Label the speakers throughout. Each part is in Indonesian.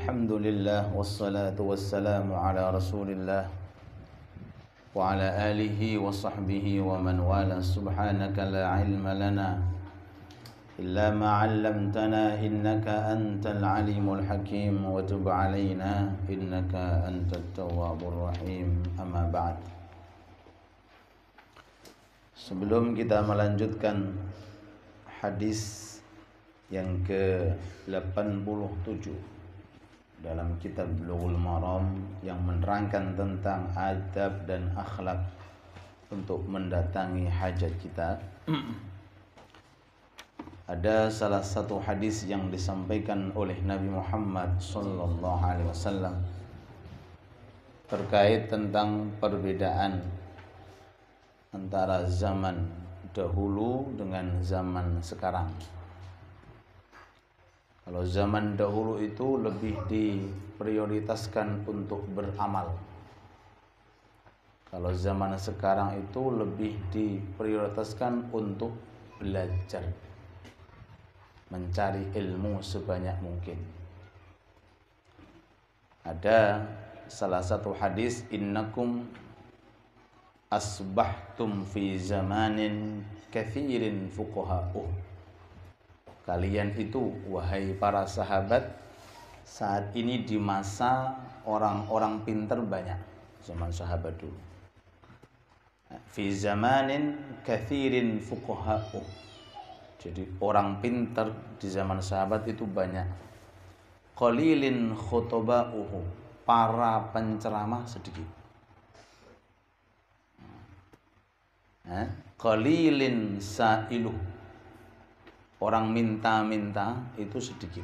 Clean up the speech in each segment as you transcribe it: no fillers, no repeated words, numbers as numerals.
Speaker 1: Alhamdulillah wassalatu wassalamu ala Rasulillah wa ala alihi wa sahbihi wa man wala. Subhanaka la ilma lana illa ma 'allamtana innaka antal alimul hakim wa tub alaina innaka antat tawwabur rahim. Amma ba'd. Sebelum kita melanjutkan hadis yang ke-87 dalam kitab Bulughul Maram yang menerangkan tentang adab dan akhlak untuk mendatangi hajat kita, ada salah satu hadis yang disampaikan oleh Nabi Muhammad sallallahu alaihi wasallam terkait tentang perbedaan antara zaman dahulu dengan zaman sekarang. Kalau zaman dahulu itu lebih diprioritaskan untuk beramal. Kalau zaman sekarang itu lebih diprioritaskan untuk belajar, mencari ilmu sebanyak mungkin. Ada salah satu hadis, innakum asbahtum fi zamanin kathirin fuqaha'uh. Kalian itu, wahai para sahabat, saat ini di masa orang-orang pintar banyak. Zaman sahabat dulu. Fi zamanin kathirin fuqaha'uh. Jadi orang pintar di zaman sahabat itu banyak. Qalilin khutoba'uhu. Para penceramah sedikit. Qalilin sa'iluh. Orang minta-minta itu sedikit.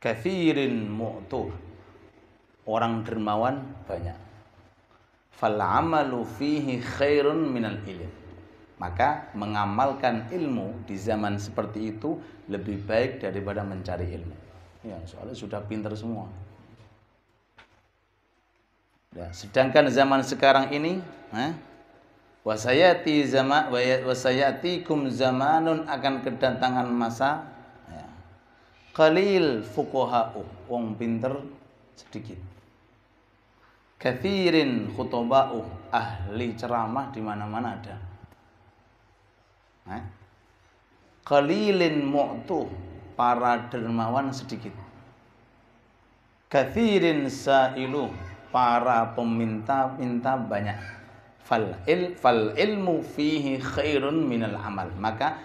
Speaker 1: Kathirin mu'tuh. Orang dermawan banyak. Fal amalu fihi khairun minal ilm. Maka mengamalkan ilmu di zaman seperti itu lebih baik daripada mencari ilmu. Ya, soalnya sudah pintar semua. Ya, sedangkan zaman sekarang ini, wasayatikum zamanun, akan kedatangan masa qalil fuqaha'u, wong pinter sedikit. Kathirin khutoba'u, ahli ceramah di mana-mana ada. Qalilin mu'tuh, para dermawan sedikit. Kathirin sa'iluh, para peminta-minta banyak. Fal ilmu fihi khairun minal amal. Maka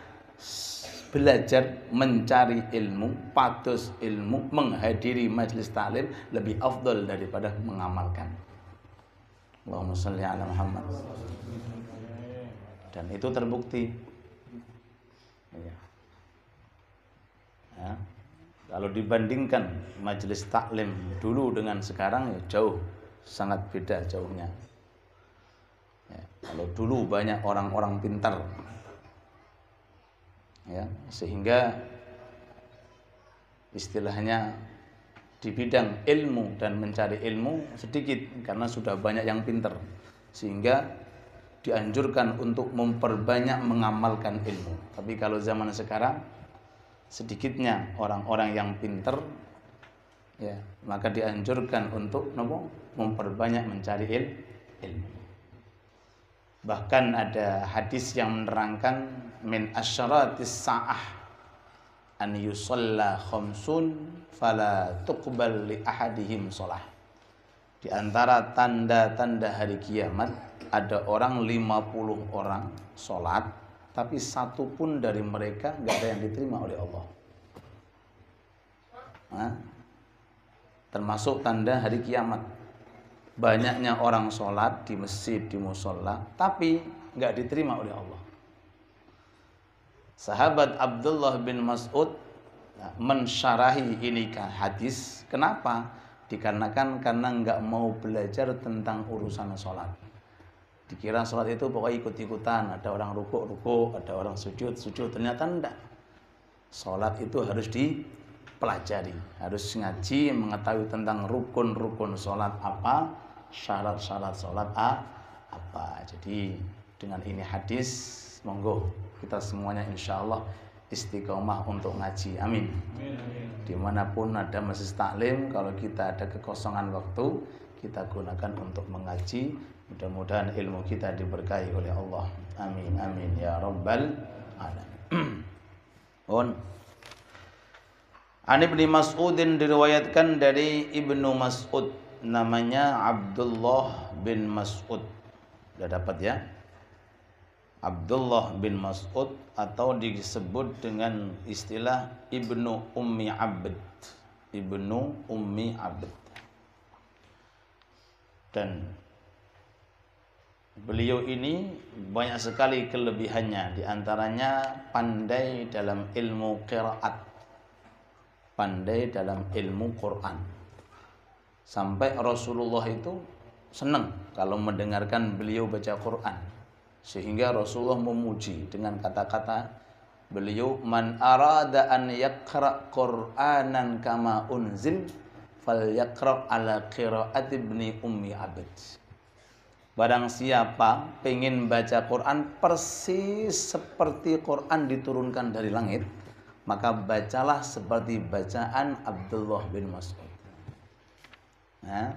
Speaker 1: belajar, mencari ilmu, patus ilmu, menghadiri majlis taklim lebih afdal daripada mengamalkan. Allahumma shalli ala Muhammad. Dan itu terbukti. Ya. Kalau dibandingkan majlis taklim dulu dengan sekarang, ya jauh, sangat beda jauhnya. Ya, kalau dulu banyak orang-orang pintar, ya, sehingga istilahnya di bidang ilmu dan mencari ilmu sedikit karena sudah banyak yang pintar, sehingga dianjurkan untuk memperbanyak mengamalkan ilmu. Tapi kalau zaman sekarang sedikitnya orang-orang yang pintar, ya, maka dianjurkan untuk memperbanyak mencari ilmu. Bahkan ada hadis yang menerangkan min asyaratis sa'ah an yusalla khamsun fala tuqbal li ahadihim shalah. Di antara tanda-tanda hari kiamat ada orang 50 orang salat, tapi satu pun dari mereka enggak ada yang diterima oleh Allah. Termasuk tanda hari kiamat. Banyaknya orang sholat di masjid, di musola, tapi nggak diterima oleh Allah. Sahabat Abdullah bin Mas'ud mensyarahi ini hadis. Kenapa? Dikarenakan karena nggak mau belajar tentang urusan sholat. Dikira sholat itu pokoknya ikut-ikutan. Ada orang rukuk, ada orang sujud. Ternyata enggak. Sholat itu harus dipelajari, harus ngaji, mengetahui tentang rukun-rukun sholat apa, syarat-syarat sholat apa. Jadi dengan ini hadis, monggo kita semuanya insya Allah istiqomah untuk ngaji. Amin. Dimanapun ada majelis taklim, kalau kita ada kekosongan waktu, kita gunakan untuk mengaji. Mudah-mudahan ilmu kita diberkahi oleh Allah. Amin amin ya rabbal alamin. An Ibnu Mas'udin, diriwayatkan dari Ibnu Mas'ud, namanya Abdullah bin Mas'ud. Sudah dapat ya? Abdullah bin Mas'ud, atau disebut dengan istilah Ibnu Ummi Abd. Ibnu Ummi Abd. Dan beliau ini banyak sekali kelebihannya, diantaranya pandai dalam ilmu qiraat, pandai dalam ilmu Quran. Sampai Rasulullah itu senang kalau mendengarkan beliau baca Quran, sehingga Rasulullah memuji dengan kata-kata beliau, man arada an yaqra Qur'anan kama unzil falyaqra ala qiraati ibni ummi abd. Barang siapa pengen baca Quran persis seperti Quran diturunkan dari langit, maka bacalah seperti bacaan Abdullah bin Mas'ud. Nah,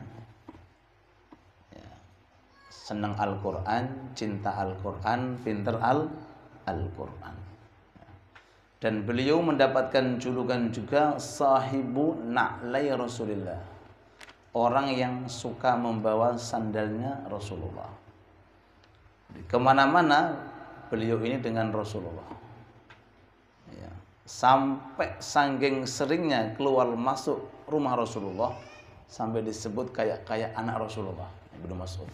Speaker 1: ya. Senang Al-Quran, cinta Al-Quran, pinter Al-Quran. Dan beliau mendapatkan julukan juga sahibu na'lai Rasulillah, orang yang suka membawa sandalnya Rasulullah. Kemana-mana beliau ini dengan Rasulullah. Ya. Sampai saking seringnya keluar masuk rumah Rasulullah, sampai disebut kayak anak Rasulullah, Ibnu Mas'ud.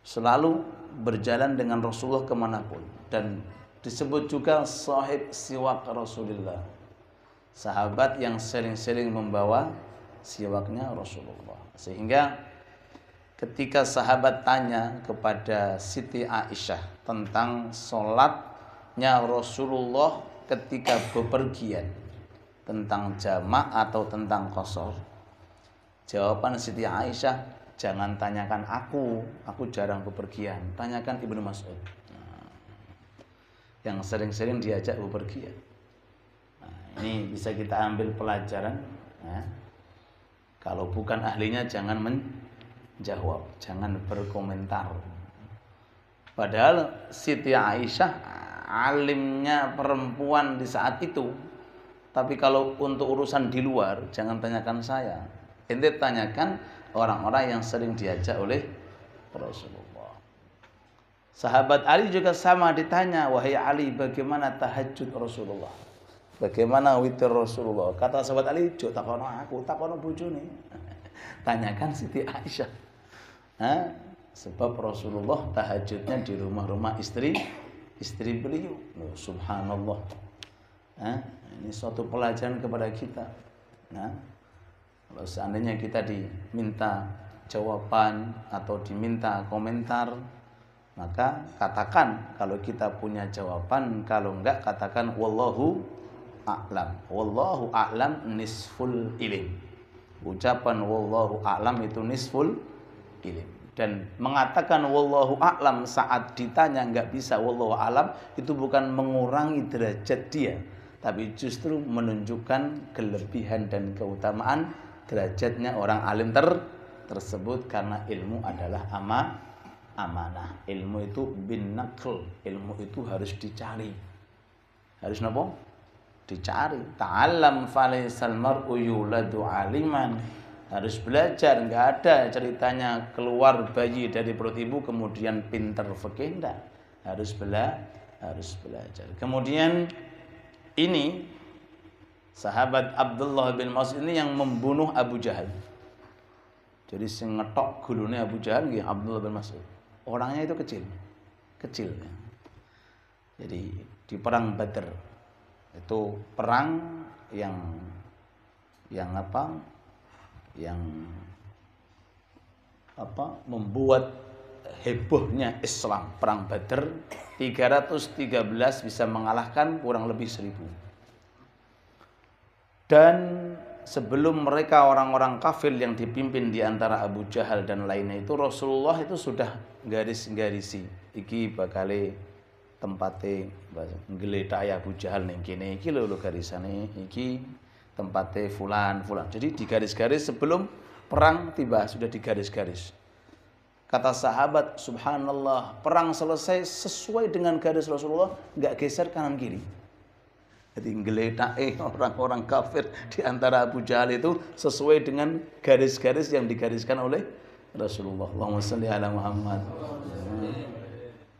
Speaker 1: Selalu berjalan dengan Rasulullah kemanapun, dan disebut juga sahib siwak Rasulullah, sahabat yang sering-sering membawa siwaknya Rasulullah. Sehingga ketika sahabat tanya kepada Siti Aisyah tentang sholatnya Rasulullah ketika bepergian, tentang jamak atau tentang qashar, jawaban Siti Aisyah, jangan tanyakan aku jarang bepergian, tanyakan Ibnu Mas'ud. Yang sering-sering diajak bepergian. Ini bisa kita ambil pelajaran. Kalau bukan ahlinya jangan menjawab, jangan berkomentar. Padahal Siti Aisyah alimnya perempuan di saat itu. Tapi kalau untuk urusan di luar, jangan tanyakan saya. Ente tanyakan orang-orang yang sering diajak oleh Rasulullah. Sahabat Ali juga sama ditanya, wahai Ali, bagaimana tahajud Rasulullah? Bagaimana witir Rasulullah? Kata sahabat Ali, "Jo takono aku, takono bojone." Tanyakan Siti Aisyah. Sebab Rasulullah tahajudnya di rumah-rumah istri beliau. Subhanallah. Ini suatu pelajaran kepada kita. Kalau seandainya kita diminta jawaban atau diminta komentar, maka katakan kalau kita punya jawaban, kalau enggak katakan wallahu a'lam. Wallahu a'lam nisful ilim. Ucapan wallahu a'lam itu nisful ilim. Dan mengatakan wallahu a'lam saat ditanya enggak bisa wallahu a'lam, itu bukan mengurangi derajat dia, tapi justru menunjukkan kelebihan dan keutamaan derajatnya orang alim tersebut, karena ilmu adalah amanah. Ilmu itu bin naql, ilmu itu harus dicari. Harus napa? Dicari. Ta'allam falaisal mar'u yuladu aliman. Harus belajar, enggak ada ceritanya keluar bayi dari perut ibu kemudian pintar fikih, enggak. Harus belajar. Kemudian ini sahabat Abdullah bin Mas'ud ini yang membunuh Abu Jahal. Jadi sing ngetok gulune Abu Jahal nggih Abdullah bin Mas'ud. Orangnya itu kecil. Jadi di perang Badar itu perang yang membuat hebohnya Islam. Perang Badar 313 bisa mengalahkan kurang lebih 1000. Dan sebelum mereka orang-orang kafir yang dipimpin di antara Abu Jahal dan lainnya itu, Rasulullah itu sudah garis-garisi iki bakale tempate nggletak Abu Jahal ning kene iki lho garisane iki tempate fulan. Jadi digaris-garis sebelum perang tiba sudah digaris-garis. Kata sahabat, subhanallah, perang selesai sesuai dengan garis Rasulullah, enggak geser kanan kiri. Jadi nggletak orang-orang kafir di antara Abu Jahal itu sesuai dengan garis-garis yang digariskan oleh Rasulullah. Allahumma shalli ala Muhammad.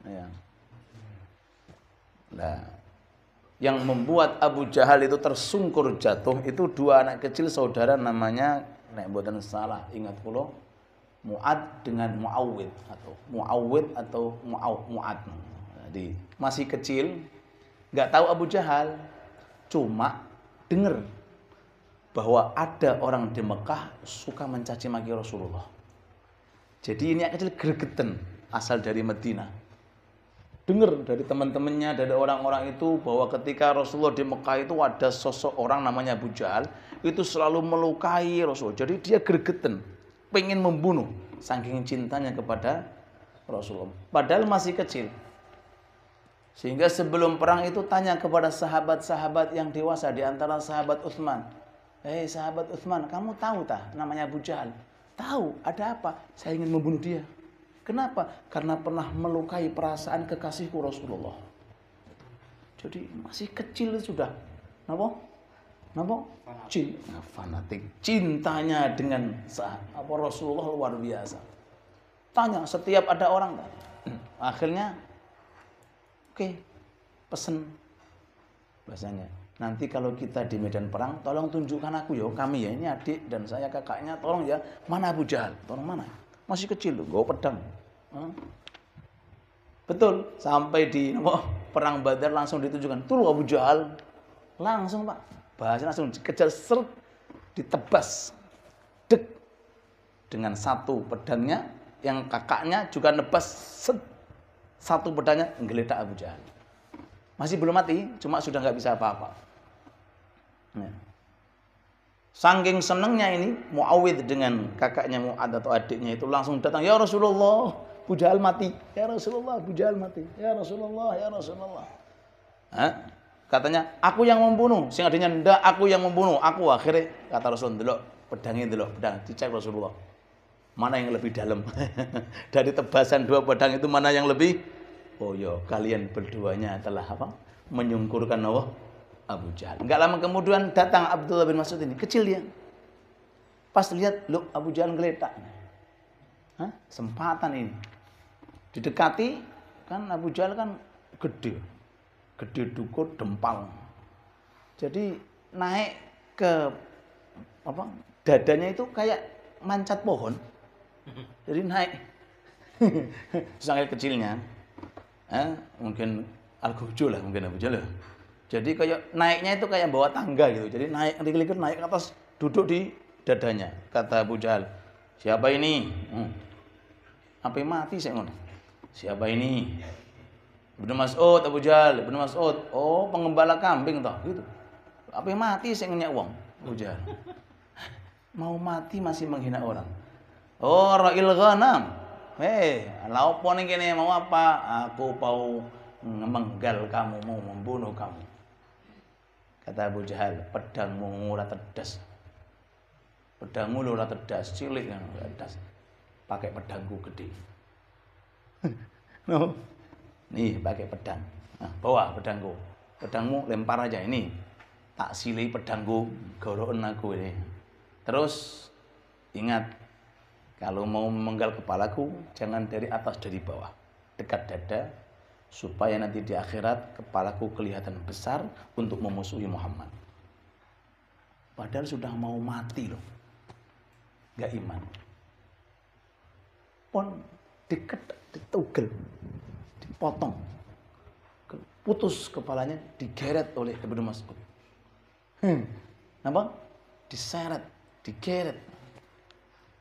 Speaker 1: Ya. Nah, yang membuat Abu Jahal itu tersungkur jatuh itu dua anak kecil saudara namanya nek mboten salah ingat kula Mu'ad dengan Mu'awwid atau Mu'ad. Jadi masih kecil, nggak tahu Abu Jahal, cuma dengar bahwa ada orang di Mekah suka mencaci maki Rasulullah. Jadi ini anak kecil gregeten asal dari Madinah. Dengar dari teman-temannya, dari orang-orang itu bahwa ketika Rasulullah di Mekah itu ada sosok orang namanya Abu Jahal itu selalu melukai Rasul. Jadi dia gregeten, pengen membunuh saking cintanya kepada Rasulullah. Padahal masih kecil. Sehingga sebelum perang itu tanya kepada sahabat-sahabat yang dewasa di antara sahabat Utsman. "Hei sahabat Utsman, kamu tahu tak namanya Abu Jahal?" "Tahu, ada apa?" "Saya ingin membunuh dia." "Kenapa?" "Karena pernah melukai perasaan kekasihku Rasulullah." Jadi masih kecil sudah. Napa? Fanatik. Cintanya dengan Rasulullah luar biasa. Tanya setiap ada orang. Akhirnya oke, pesen bahasanya. "Nanti kalau kita di medan perang, tolong tunjukkan aku ya, kami ya, ini adik dan saya kakaknya, tolong ya, mana Abu Jahal? Tolong mana?" Masih kecil loh, gue pedang. Betul, sampai di perang Badar langsung ditunjukkan. Tuh Abu Jahal, langsung Pak, bahasanya langsung dikejar seret, ditebas, dek, dengan satu pedangnya, yang kakaknya juga nebas set. Satu pedangnya nggeletak Abu Jahal. Masih belum mati, cuma sudah nggak bisa apa-apa. Ya. Saking senengnya ini Muawwid dengan kakaknya Mu'ad atau adiknya itu langsung datang, "Ya Rasulullah, Abu Jahal mati. Ya Rasulullah, Abu Jahal mati. Ya Rasulullah, ya Rasulullah." Katanya, "Aku yang membunuh." Sing adiknya, "Ndak, aku yang membunuh." "Aku." Akhirnya kata Rasul, "Delok pedangnya, delok pedang." Dicek Rasulullah. Mana yang lebih dalam? Dari tebasan dua pedang itu mana yang lebih? Oh ya, kalian berduanya telah menyungkurkan Abu Jahal. Enggak lama kemudian datang Abdullah bin Mas'ud ini, kecil dia. Pas lihat, loh Abu Jahal geletak. Sempatan ini. Didekati, kan Abu Jahal kan gede. Gede dukur, dempal. Jadi naik ke dadanya itu kayak mancat pohon. Jadi naik. Sangat kecilnya. Mungkin Al-Ghujul lah mungkin Abu Jahal. Jadi kayak naiknya itu kayak bawa tangga gitu. Jadi naik naik ke atas, duduk di dadanya. Kata Abu Jahal, "Siapa ini?" Sampai mati saya ngono. "Siapa ini?" "Ibnu Mas'ud." Abu Jahal, "Ibnu Mas'ud." "Oh, pengembala kambing toh." Gitu. Sampai mati saya ngenyak uang. Abu Jahal. Mau mati masih menghina orang. "Oh, ra'il ghanam." "Lah opo ning kene mau apa?" "Aku mau menggal kamu, mau membunuh kamu." Kata Abu Jahal, "Pedangmu ora tedas. Pedangmu ora tedas, cilik kan tedas. Pakai pedangku gede." No. Nih, pakai pedang. Nah, bawa pedangku. Pedangmu lempar aja ini. Tak silih pedangku, goroken aku ini. Terus ingat, kalau mau memenggal kepalaku, jangan dari atas, dari bawah. Dekat dada, supaya nanti di akhirat kepalaku kelihatan besar untuk memusuhi Muhammad. Padahal sudah mau mati loh. Gak iman. Pon ditugel, dipotong. Putus kepalanya, digeret oleh Ibnu Mas'ud. Nampak? Diseret, digeret.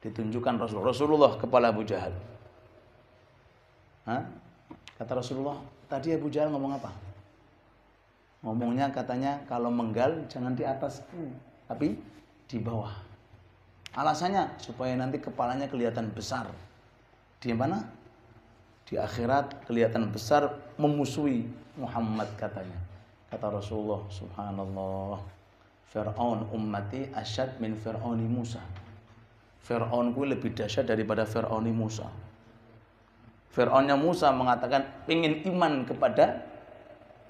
Speaker 1: Ditunjukkan Rasulullah kepala Abu Jahal. Kata Rasulullah, "Tadi Abu Jahal ngomong apa?" Ngomongnya katanya kalau menggal jangan di atas, tapi di bawah. Alasannya supaya nanti kepalanya kelihatan besar. Di mana? Di akhirat kelihatan besar memusuhi Muhammad katanya. Kata Rasulullah, subhanallah, Fir'aun ummati asyad min Fir'auni Musa. Fir'aunku lebih dahsyat daripada Fir'auni Musa. Fir'aunnya Musa mengatakan ingin iman kepada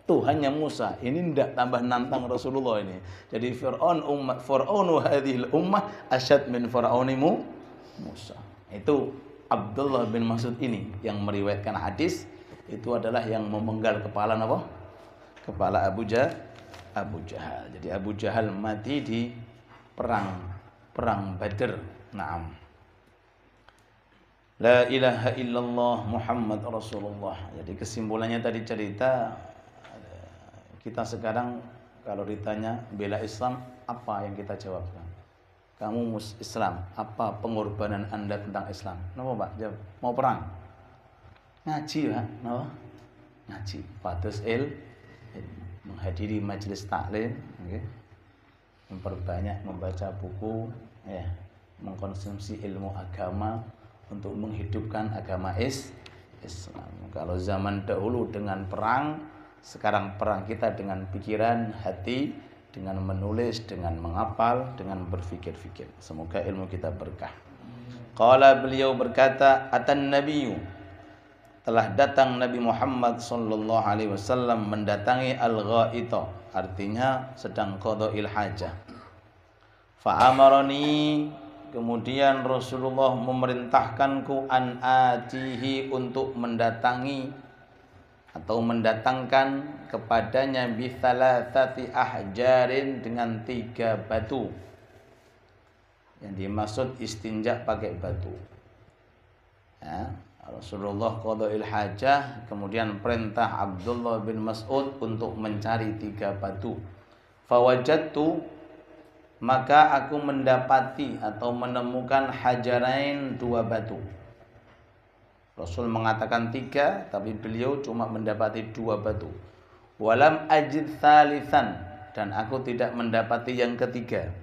Speaker 1: Tuhannya Musa. Ini tidak tambah nantang Rasulullah ini. Jadi Fir'aunu hadhil ummah asyad min Fir'auni Musa. Itu Abdullah bin Mas'ud ini yang meriwayatkan hadis, itu adalah yang memenggal kepala apa? Kepala Abu Jahal. Jadi Abu Jahal mati di perang Badr. Naam. La ilaha illallah Muhammad Rasulullah. Jadi kesimpulannya tadi cerita, kita sekarang kalau ditanya bela Islam, apa yang kita jawabkan? Kamu Islam, apa pengorbanan Anda tentang Islam? Kenapa Pak? Jawab. Mau perang? Ngaji Pak. Kenapa? Ngaji. Patus menghadiri majelis taklim, okay. Memperbanyak membaca buku, ya, mengkonsumsi ilmu agama untuk menghidupkan agama Islam. Kalau zaman dahulu dengan perang, sekarang perang kita dengan pikiran, hati, dengan menulis, dengan menghafal, dengan berfikir-fikir. Semoga ilmu kita berkah. Qala, beliau berkata, atan nabiyyu, telah datang Nabi Muhammad sallallahu alaihi wasallam mendatangi al-ghaita, artinya sedang qada'il hajah. Fa amarani, kemudian Rasulullah memerintahkanku an atihi, untuk mendatangi atau mendatangkan kepadanya bithalathati ahjarin, dengan 3 batu. Yang dimaksud istinja pakai batu. Ya, Rasulullah qada'il hajah, kemudian perintah Abdullah bin Mas'ud untuk mencari 3 batu. Fawajadtu, maka aku mendapati atau menemukan hajarain, 2 batu. Rasul mengatakan 3, tapi beliau cuma mendapati 2 batu. Walam ajid thalithan, dan aku tidak mendapati yang ketiga.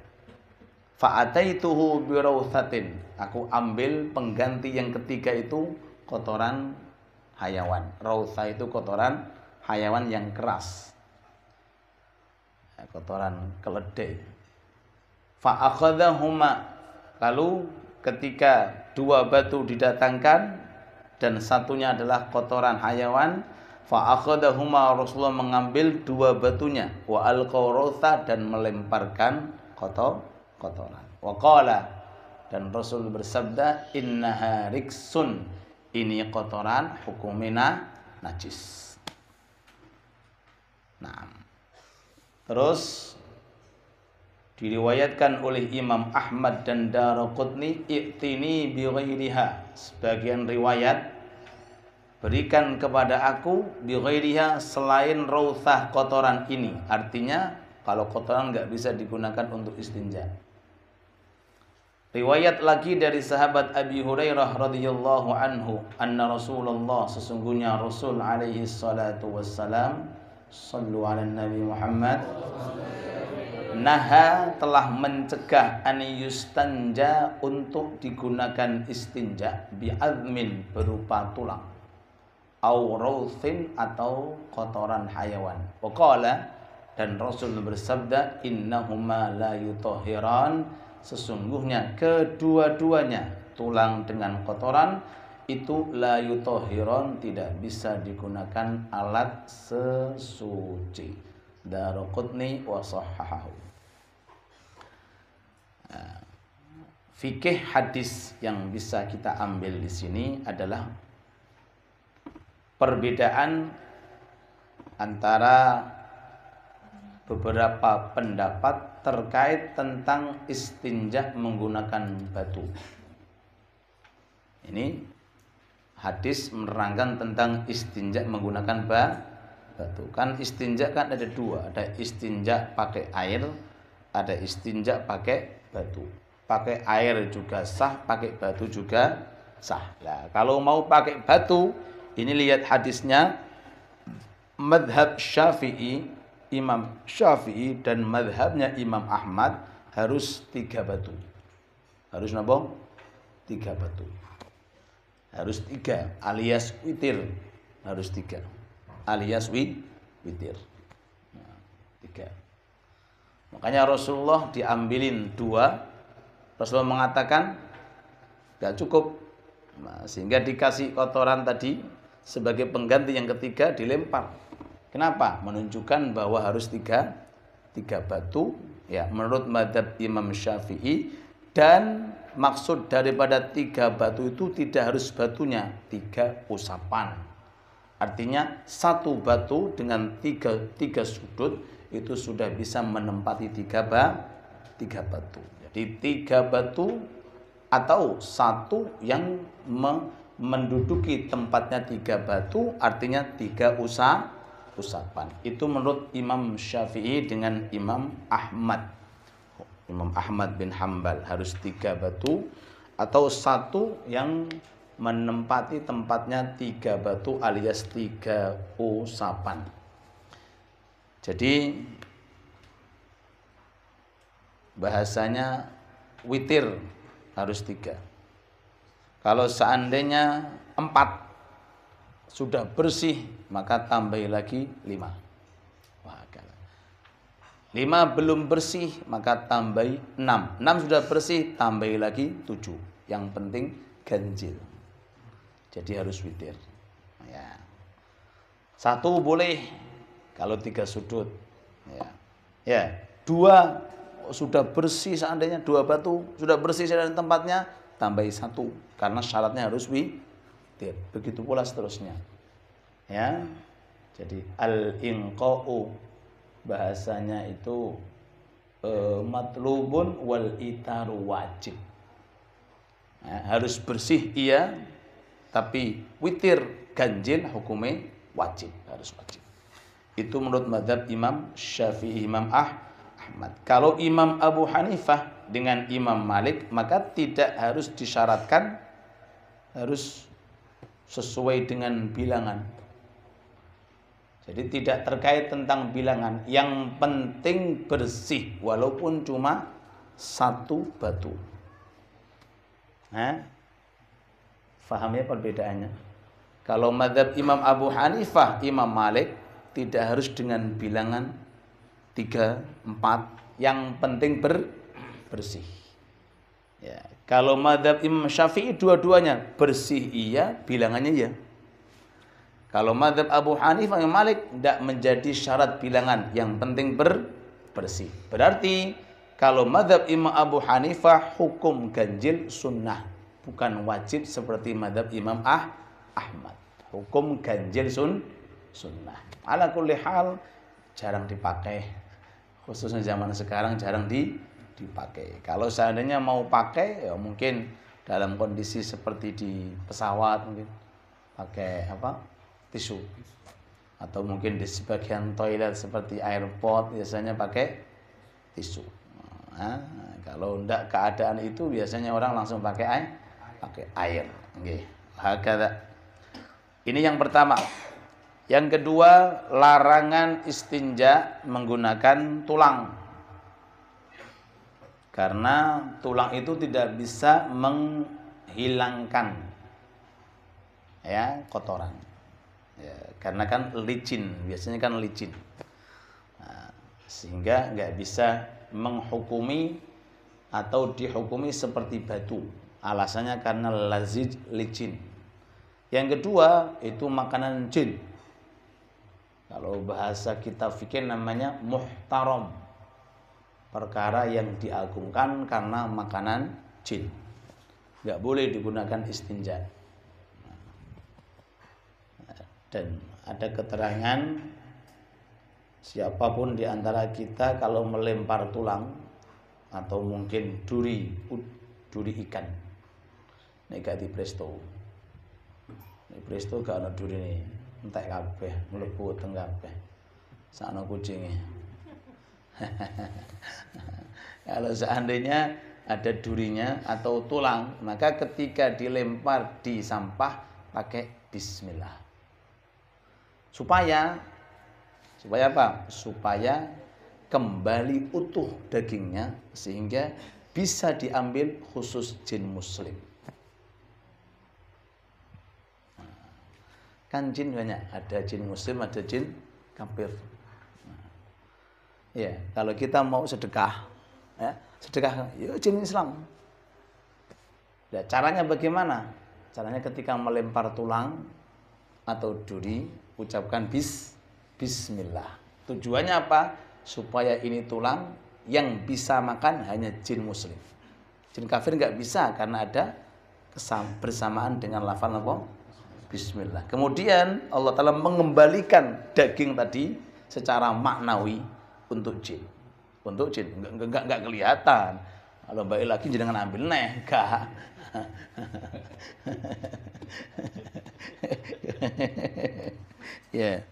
Speaker 1: Fa'ataituhu birawthatin, aku ambil pengganti yang ketiga itu kotoran hayawan. Rawtha itu kotoran hayawan yang keras, kotoran keledai. Fa'akhadhahuma, lalu ketika 2 batu didatangkan dan satunya adalah kotoran hayawan, fa'akhadahuma, Rasulullah mengambil 2 batunya, wa alqawrawtha, dan melemparkan kotoran. Wa qala, dan Rasul bersabda, innaha riksun, ini kotoran hukumina najis. Nah, terus diriwayatkan oleh Imam Ahmad dan Daraqutni, i'tini bi ghairiha, sebagian riwayat, berikan kepada aku bi ghairiha, selain rawthah, kotoran ini. Artinya kalau kotoran enggak bisa digunakan untuk istinja. Riwayat lagi dari sahabat Abi Hurairah radhiyallahu anhu, anna Rasulullah, sesungguhnya Rasul alaihi salatu wassalam, sallu ala Nabi Muhammad, naha, telah mencegah, an yustanja, untuk digunakan istinja, bi'azmin, berupa tulang, au rawthin, atau kotoran hayawan. Waqala, dan Rasul bersabda, innahuma la yutahhiran, sesungguhnya kedua-duanya, tulang dengan kotoran itu, la yutahhiran, tidak bisa digunakan alat sesuci. Daraqutni wa sahhahahu. Fikih hadis yang bisa kita ambil di sini adalah perbedaan antara beberapa pendapat terkait tentang istinja menggunakan batu. Ini hadis menerangkan tentang istinja menggunakan batu. Kan istinja kan ada 2, ada istinja pakai air, ada istinja pakai batu. Pakai air juga sah, pakai batu juga sah. Nah, kalau mau pakai batu, ini lihat hadisnya, madhab Syafi'i, Imam Syafi'i dan madhabnya Imam Ahmad harus 3 batu. Harus napa? 3 batu. harus 3 alias witir, harus 3 alias witir. Nah, 3. Makanya Rasulullah diambilin 2. Rasulullah mengatakan gak cukup. Nah, sehingga dikasih kotoran tadi sebagai pengganti yang ketiga, dilempar. Kenapa? Menunjukkan bahwa harus 3 batu ya, menurut mazhab Imam Syafi'i. Dan maksud daripada 3 batu itu tidak harus batunya, 3 usapan. Artinya 1 batu dengan 3 sudut itu sudah bisa menempati 3 batu. Jadi 3 batu atau 1 yang menduduki tempatnya 3 batu, artinya 3 usapan. Itu menurut Imam Syafi'i dengan Imam Ahmad. Imam Ahmad bin Hambal harus 3 batu atau 1 yang menempati tempatnya 3 batu alias 3 usapan. Jadi bahasanya witir harus 3. Kalau seandainya 4 sudah bersih, maka tambahi lagi 5. 5 belum bersih, maka tambahi 6. 6 sudah bersih, tambahi lagi 7. Yang penting ganjil. Jadi harus witir. Ya. 1 boleh kalau 3 sudut. Ya. 2 sudah bersih, seandainya 2 batu sudah bersih dari tempatnya, tambahi 1 karena syaratnya harus witir. Begitu pula seterusnya. Ya. Jadi al-inqa'u bahasanya itu matlubun wal itaru wajib. Harus bersih iya, tapi witir ganjil hukumnya wajib, harus wajib. Itu menurut mazhab Imam Syafi'i, Imam Ahmad. Kalau Imam Abu Hanifah dengan Imam Malik, maka tidak harus disyaratkan, harus sesuai dengan bilangan. Jadi tidak terkait tentang bilangan. Yang penting bersih, walaupun cuma 1 batu. Faham ya perbedaannya? Kalau mazhab Imam Abu Hanifah, Imam Malik tidak harus dengan bilangan 3, 4. Yang penting bersih. Ya. Kalau mazhab Imam Syafi'i dua-duanya bersih iya, bilangannya iya. Kalau mazhab Abu Hanifah Imam Malik tidak menjadi syarat bilangan, yang penting bersih. Berarti kalau mazhab Imam Abu Hanifah hukum ganjil sunnah, bukan wajib seperti mazhab Imam Ahmad. Hukum ganjil sunnah. Ala kulli hal jarang dipakai. Khususnya zaman sekarang jarang dipakai. Kalau seandainya mau pakai ya mungkin dalam kondisi seperti di pesawat, mungkin pakai tisu, atau mungkin di sebagian toilet seperti airport biasanya pakai tisu. Kalau tidak keadaan itu biasanya orang langsung pakai air. Hakadha. Ini yang pertama. Yang kedua, larangan istinja menggunakan tulang. Karena tulang itu tidak bisa menghilangkan kotoran. Ya, karena kan licin, biasanya kan licin. Sehingga nggak bisa menghukumi atau dihukumi seperti batu. Alasannya karena lazij, licin. Yang kedua, itu makanan jin. Kalau bahasa kita fikir namanya muhtaram. Perkara yang diagungkan karena makanan jin. Nggak boleh digunakan istinja. Dan ada keterangan siapapun di antara kita kalau melempar tulang atau mungkin duri ikan, nek gak di presto gak ana durine, entek kabeh mlebu teng kabeh sakno kucinge. Kalau seandainya ada durinya atau tulang, maka ketika dilempar di sampah pakai bismillah. Supaya apa? Supaya kembali utuh dagingnya sehingga bisa diambil khusus jin muslim. Kan jin banyak, ada jin muslim, ada jin kafir. Ya, kalau kita mau sedekah, ya, sedekah, ya jin Islam. Ya, caranya bagaimana? Caranya ketika melempar tulang atau duri, ucapkan bismillah. Tujuannya apa? Supaya ini tulang yang bisa makan hanya jin muslim. Jin kafir nggak bisa karena ada bersamaan dengan lafal apa? Bismillah. Kemudian Allah Ta'ala mengembalikan daging tadi secara maknawi untuk jin. Untuk jin. Enggak kelihatan. Kalau balik lagi jangan ambil enggak. Ya.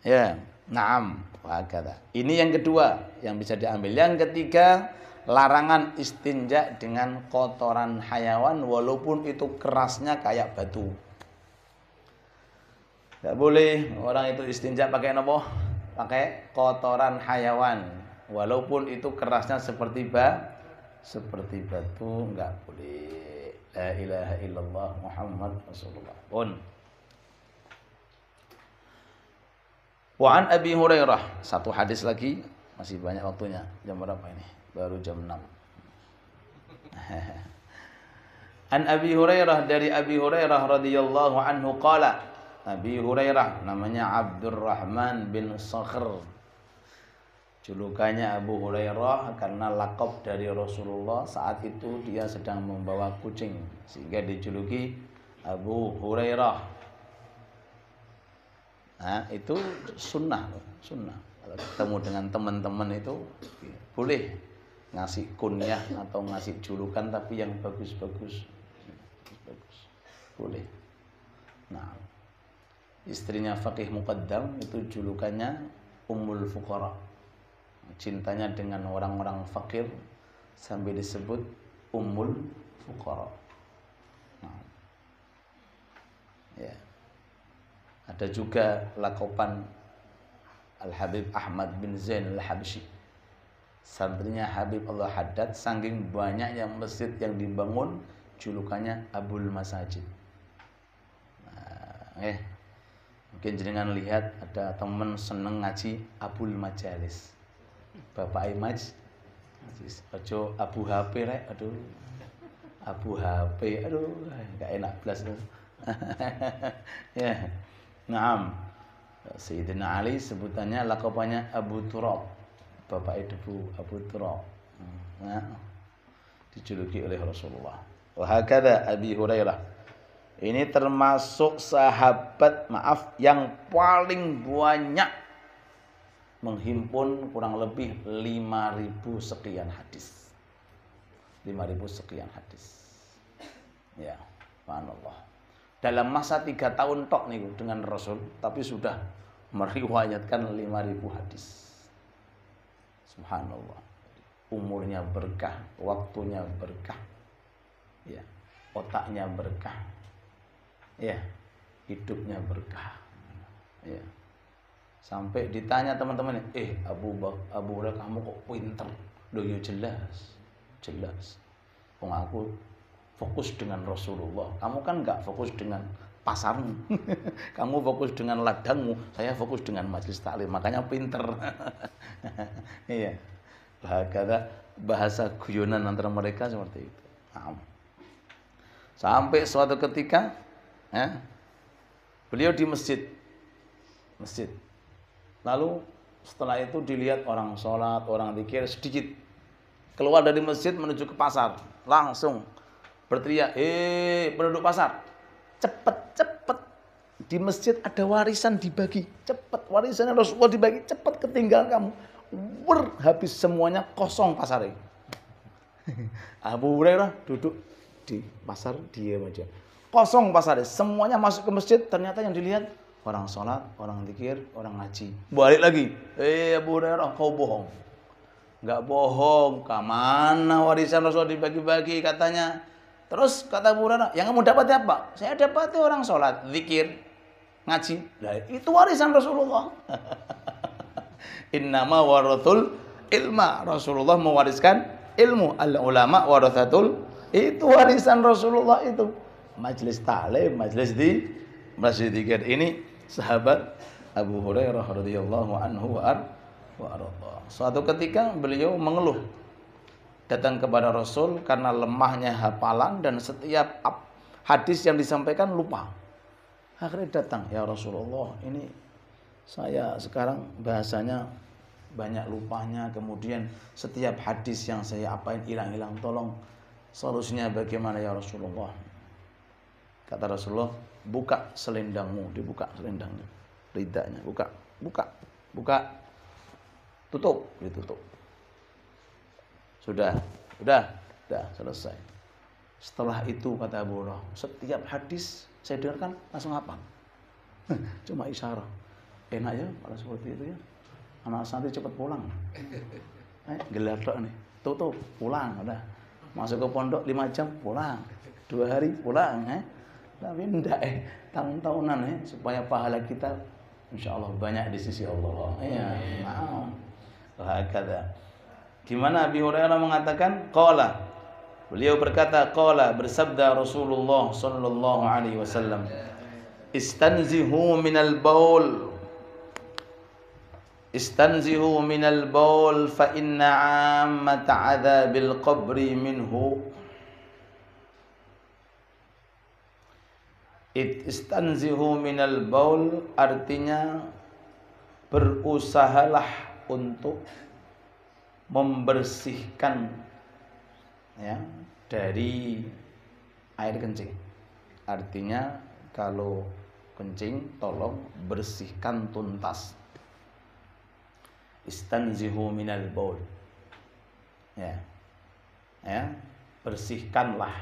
Speaker 1: Ya, na'am. Wakata. Ini yang kedua yang bisa diambil. Yang ketiga, larangan istinja dengan kotoran hayawan walaupun itu kerasnya kayak batu. Tidak boleh orang itu istinja pakai apa? Pakai kotoran hayawan. Walaupun itu kerasnya seperti batu, enggak boleh. La ilaha illallah Muhammad Rasulullah. Wa an Abi Hurairah, satu hadis lagi, masih banyak waktunya. Jam berapa ini? Baru jam 6. An Abi Hurairah, dari Abi Hurairah radhiyallahu anhu qala, Abi Hurairah namanya Abdurrahman bin Sakhr. Julukannya Abu Hurairah karena lakop dari Rasulullah saat itu dia sedang membawa kucing sehingga dijuluki Abu Hurairah. Nah, itu sunnah. Kalau ketemu dengan teman-teman itu boleh ngasih kunyah atau ngasih julukan tapi yang bagus-bagus. Boleh. Nah, istrinya Faqih Muqaddam itu julukannya Ummul Fuqara. Cintanya dengan orang-orang fakir sampai disebut Ummul Fuqara. Nah, ya. Ada juga lakopan Al-Habib Ahmad bin Zain Al-Habsyi. Santrinya Habib Allah Haddad, saking banyaknya masjid yang dibangun, julukannya Abul Masajid. Nah, mungkin jenengan lihat ada teman seneng ngaji Abul Majalis. Bapak Imaj, ojo Abu HP rek, aduh. Abu HP, aduh, enggak enak belas tuh. Ya. Naam. Sayyidina Ali sebutannya lakopannya Abu Turab. Bapak debu Abu Turab. Nah, dijuluki oleh Rasulullah. Wa hakadha Abi Hurairah. Ini termasuk sahabat yang paling banyak menghimpun kurang lebih 5.000 sekian hadis. 5.000 sekian hadis. Ya, subhanallah. Dalam masa 3 tahun tok nih dengan Rasul, tapi sudah meriwayatkan 5.000 hadis. Subhanallah. Umurnya berkah, waktunya berkah. Ya, otaknya berkah. Ya, hidupnya berkah. Ya. Sampai ditanya teman-teman, Abu Hurairah kamu kok pinter? Loh ya jelas. Wong aku fokus dengan Rasulullah. Kamu kan enggak fokus dengan pasarmu. Kamu fokus dengan ladangmu. Saya fokus dengan majelis taklim. Makanya pinter. Iya. Bahasa guyonan antara mereka seperti itu. Sampai suatu ketika, beliau di masjid. Lalu setelah itu dilihat orang sholat, orang zikir sedikit. Keluar dari masjid menuju ke pasar. Langsung berteriak, penduduk pasar, cepet. Di masjid ada warisan dibagi. Cepet, warisannya Rasulullah dibagi. Cepet ketinggalan kamu. Habis semuanya kosong pasarnya. Abu Hurairah duduk di pasar, diam aja. Kosong pasarnya. Semuanya masuk ke masjid, ternyata yang dilihat orang sholat, orang zikir, orang ngaji. Balik lagi. Abu Hurairah, kau bohong. Enggak bohong. Kemana warisan Rasul dibagi-bagi katanya. Terus kata Abu Hurairah, yang kamu dapati apa? Saya dapati orang sholat, zikir, ngaji. Nah, itu warisan Rasulullah. Innama warathul ilma. Rasulullah mewariskan ilmu. Al-ulama warathatul. Itu warisan Rasulullah itu. Majelis ta'lim, Masih dikit. Ini sahabat Abu Hurairah radhiyallahu anhu wa arda. Suatu ketika beliau mengeluh datang kepada Rasul karena lemahnya hafalan dan setiap hadis yang disampaikan lupa. Akhirnya datang, ya Rasulullah, ini saya sekarang bahasanya banyak lupanya, kemudian setiap hadis yang saya apain hilang-hilang, tolong solusinya bagaimana ya Rasulullah? Kata Rasulullah, buka selendangmu, dibuka selendangnya, lidahnya, buka, tutup, ditutup. Sudah selesai. Setelah itu kata Abu Hurairah, setiap hadis saya dengarkan langsung hafal. Cuma isyarat. Enak ya kalau seperti itu ya. Anak santri cepat pulang. Gelar tok nih. Tutup, pulang udah. Masuk ke pondok 5 jam pulang. 2 hari pulang Tapi enggak tahun-tahunan supaya pahala kita insyaallah banyak di sisi Allah. Iya, maaf. Hakada. Gimana Abi Hurairah mengatakan? Qala. Beliau berkata, qala, bersabda Rasulullah sallallahu alaihi wasallam, istanzihu minal baul. Istanzihu minal baul fa inna 'ammata 'adzabil qabri minhu. Istanzihu minal baul artinya berusahalah untuk membersihkan ya dari air kencing. Artinya kalau kencing tolong bersihkan tuntas. Istanzihu minal baul. Ya, bersihkanlah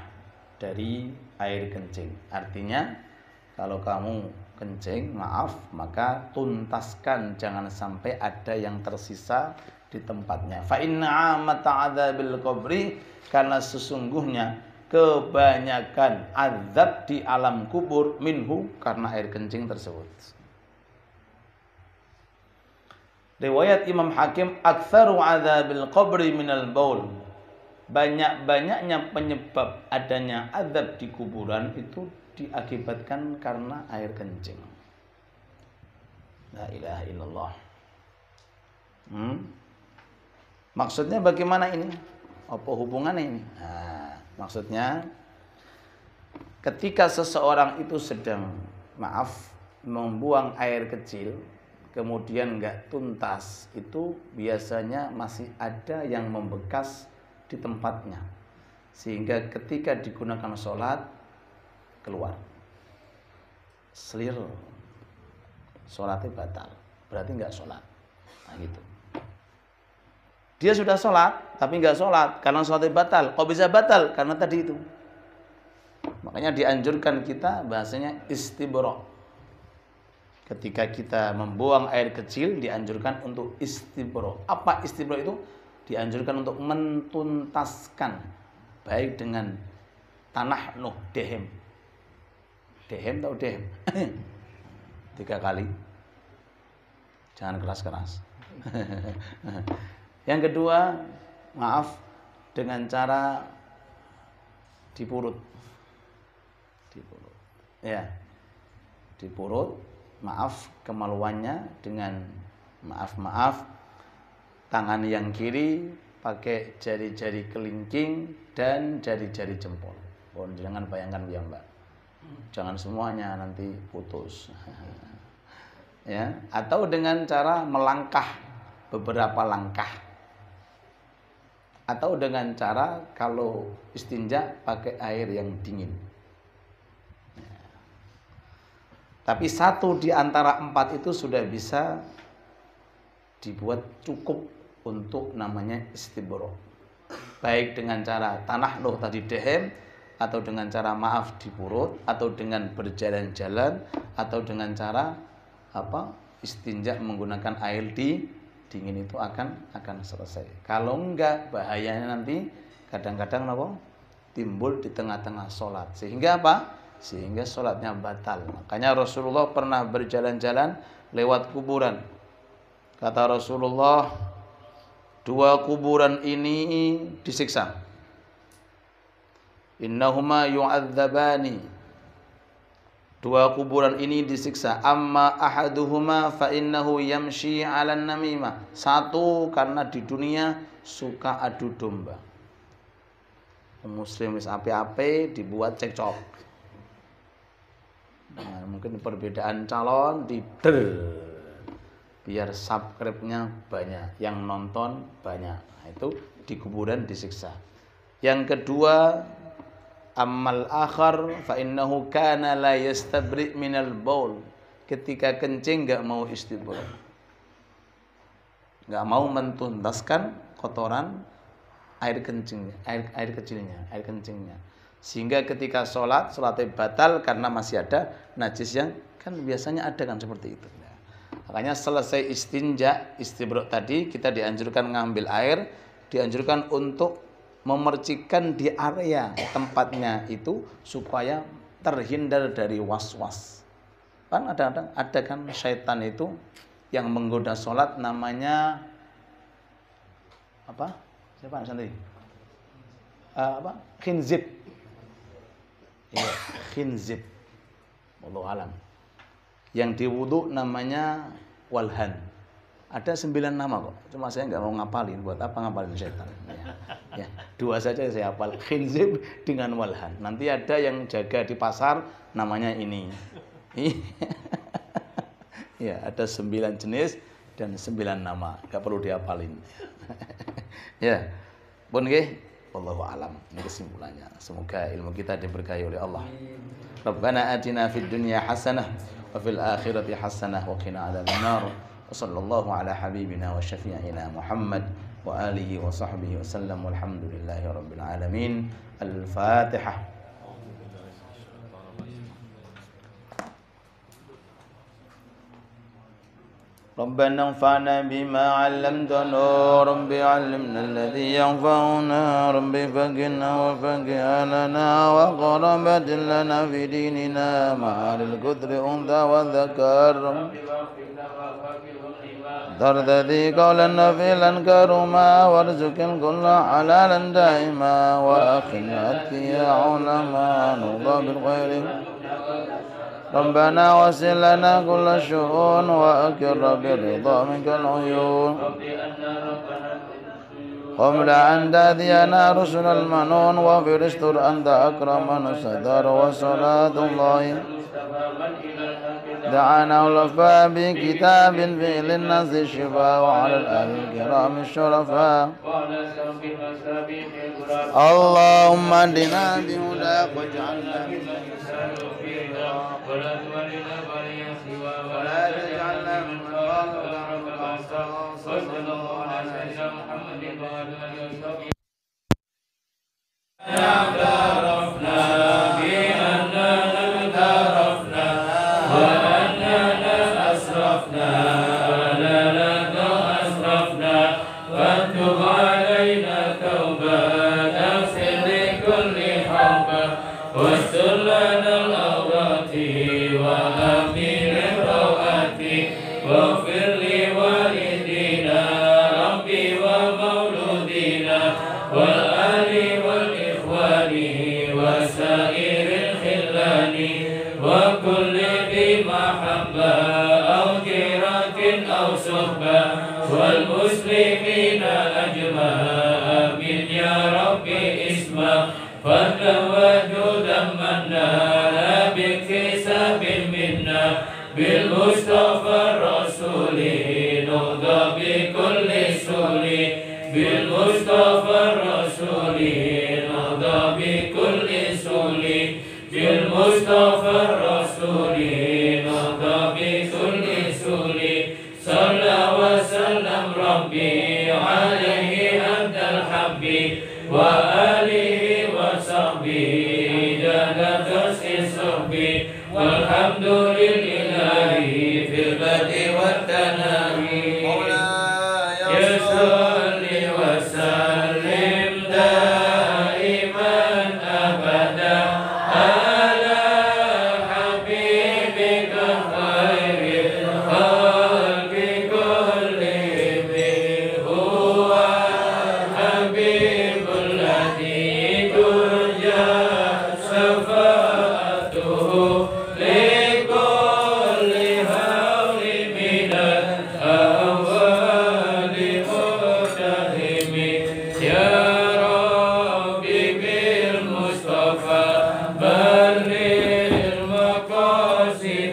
Speaker 1: dari air kencing. Artinya kalau kamu kencing, maaf, maka tuntaskan, jangan sampai ada yang tersisa di tempatnya. Fa inna 'amata 'adzabil qabri, karena sesungguhnya kebanyakan azab di alam kubur minhu, karena air kencing tersebut. Riwayat Imam Hakim, aktsaru 'adzabil qabri minal baul. Banyak-banyaknya penyebab adanya azab di kuburan itu diakibatkan karena air kencing. La ilaha illallah. Maksudnya bagaimana ini? Apa hubungannya ini? Nah, maksudnya ketika seseorang itu sedang membuang air kecil, kemudian enggak tuntas, itu biasanya masih ada yang membekas di tempatnya, sehingga ketika digunakan sholat keluar, selir, sholatnya batal, berarti enggak sholat. Nah gitu. Dia sudah sholat, tapi enggak sholat karena sholatnya batal. Kok bisa batal? Karena tadi itu. Makanya dianjurkan kita bahasanya istibro. Ketika kita membuang air kecil, dianjurkan untuk istibro. Apa istibro itu? Dianjurkan untuk mentuntaskan, baik dengan tanah dehem. Dehem tahu dehem? 3 kali. Jangan keras-keras. Yang kedua, dengan cara dipurut. Ya. Dipurut, kemaluannya dengan tangan yang kiri pakai jari-jari kelingking dan jari-jari jempol. Jangan bayangkan ya, Mbak. Jangan semuanya, nanti putus. Ya, atau dengan cara melangkah beberapa langkah. Atau dengan cara kalau istinja pakai air yang dingin. Tapi 1 di antara 4 itu sudah bisa dibuat cukup untuk namanya istibro. Baik dengan cara tanah tadi dehem, atau dengan cara dipurut, atau dengan berjalan-jalan, atau dengan cara istinja menggunakan air dingin, itu akan selesai. Kalau enggak, bahayanya nanti kadang-kadang timbul di tengah-tengah sholat, sehingga sehingga sholatnya batal. Makanya Rasulullah pernah berjalan-jalan lewat kuburan. Kata Rasulullah, 2 kuburan ini disiksa. Innahuma yu'adzabani. Dua kuburan ini disiksa. Amma ahaduhuma fa innahu yamshi 'alan namimah. Satu karena di dunia suka adu domba. Muslim wis ape-ape dibuat cekcok. Nah, mungkin perbedaan calon biar subscribe-nya banyak, yang nonton banyak. Nah, itu di kuburan disiksa. Yang kedua, ammal akhar fa innahu kana la yastabri minal baul. Ketika kencing enggak mau istibra. Enggak mau mentuntaskan kotoran air kencingnya, air kencingnya. Sehingga ketika salatnya batal karena masih ada najis yang kan biasanya ada kan seperti itu. Makanya selesai istinja, istibra tadi kita dianjurkan ngambil air, dianjurkan untuk memercikan di area tempatnya itu supaya terhindar dari was-was. Kan ada kan syaitan itu yang menggoda sholat namanya apa? Siapa santri? Khinzib. Ya, khinzib. Wallahu alam. Yang di wudu namanya walhan. Ada 9 nama kok. Cuma saya nggak mau ngapalin. Buat apa ngapalin setan? Ya, 2 saja saya hafal. Khinzib dengan walhan. Nanti ada yang jaga di pasar namanya ini. Ya, ada 9 jenis dan 9 nama. Nggak perlu dihafalin. Ya, pun nggih. Wallahu alam. Ini kesimpulannya. Semoga ilmu kita diberkahi oleh Allah. Rabbana atina fid dunya hasanah wa fil akhirati hasanah wa qina adzabannar. وصلى الله على حبيبنا وشفيعنا محمد وآله وصحبه وسلم والحمد لله رب العالمين. الفاتحة. ربنا انفعنا بما علمتنا رب علمنا الذي ينفعنا رب فقنا وفقه لنا وقربت لنا في ديننا مع الكثر أنثى والذكر ترتدي قولا نفيلا كرما وارزق الكل حلالا دائما وأخنا أتقيا علما نرضى بالخير ربنا وسل لنا كل الشؤون وأكر بالرضا منك العيون قبل أن تأتينا رسل المنون وفر استر أنت أكرم من ستر وصلاة الله دعانا ولفا بكتاب في للناس الشفاء وعلى الآل الكرام الشرفاء اللهم اهدنا بهداك واجعلنا ولا تجعلنا من صلى الله على سيدنا محمد وعلى آله وصحبه اعترفنا بأننا اعترفنا وأننا أسرفنا لك أسرفنا فاتب علينا توبة تغفر لكل حوبة واستر لنا الأوقات وأمين الروآت واغفر لوالدينا ربي ومولودينا والآل والإخوان وسائر الخلان وكل ذي محبة أو جيرة أو صحبة والمسلمين أجمع آمين يا ربي اسمع فضلا وجودا منا لا باكتساب منا بالمصطفى الرسول نهضى بكل سول بالمصطفى الرسول نهضى بكل سول بالمصطفى الرسول نهضى بكل سول صلى وسلم ربي عليه أنت الحب وآله وصحبه جل تسقي صحبي والحمد لله في البدء والتنامي مولاي صل وسلم دائما أبدا على حبيبك خير الخلق كلهم هو حبيب الذي ترجى شفاعته
Speaker 2: Ya Rabbi bil Mustafa balligh maqasidana